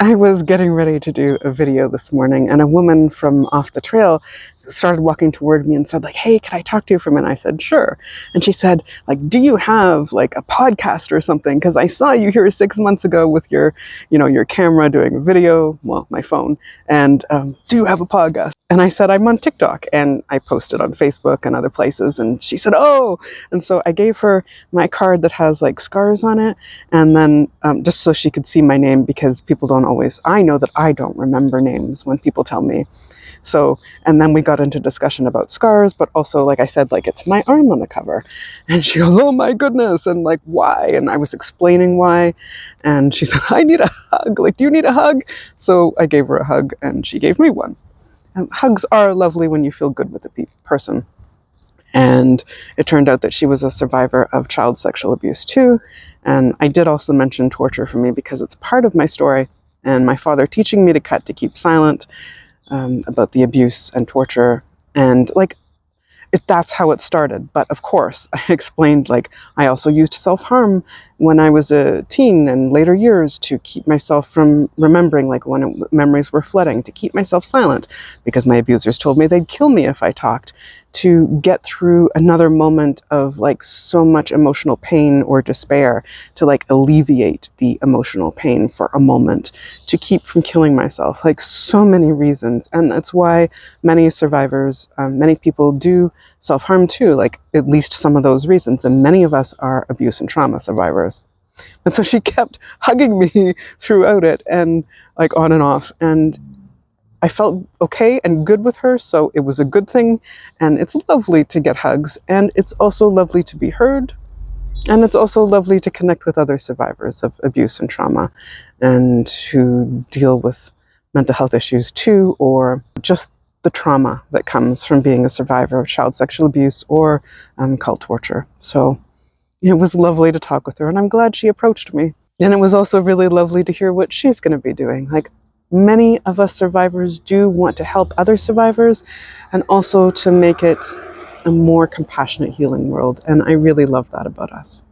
I was getting ready to do a video this morning, and a woman from off the trail started walking toward me and said, like, "Hey, can I talk to you for a minute?" I said, "Sure." And she said, like, "Do you have like a podcast or something? Because I saw you here 6 months ago with your, your camera doing a video, well, my phone, and do you have a podcast?" And I said, "I'm on TikTok, and I posted on Facebook and other places." And she said, "Oh." And so I gave her my card that has like scars on it, and then just so she could see my name, because people don't always, I know that I don't remember names when people tell me. So, and then we got into discussion about scars, but also, like I said, like, it's my arm on the cover. And she goes, "Oh my goodness," and like, "Why?" And I was explaining why. And she said, "I need a hug. Like, do you need a hug?" So I gave her a hug, and she gave me one. And hugs are lovely when you feel good with a person. And it turned out that she was a survivor of child sexual abuse too. And I did also mention torture for me because it's part of my story, and my father teaching me to cut, to keep silent about the abuse and torture. And like, that's how it started. But of course, I explained, like, I also used self-harm when I was a teen and later years to keep myself from remembering, like when memories were flooding, to keep myself silent because my abusers told me they'd kill me if I talked, to get through another moment of like so much emotional pain or despair, to like alleviate the emotional pain for a moment, to keep from killing myself, like so many reasons. And that's why many survivors, many people do self-harm too, like at least some of those reasons. And many of us are abuse and trauma survivors. And so she kept hugging me throughout it, and like on and off. And I felt okay and good with her, so it was a good thing. And it's lovely to get hugs, and it's also lovely to be heard, and it's also lovely to connect with other survivors of abuse and trauma, and who deal with mental health issues too, or just the trauma that comes from being a survivor of child sexual abuse or cult torture. So it was lovely to talk with her, and I'm glad she approached me. And it was also really lovely to hear what she's going to be doing. Like, many of us survivors do want to help other survivors, and also to make it a more compassionate, healing world. And I really love that about us.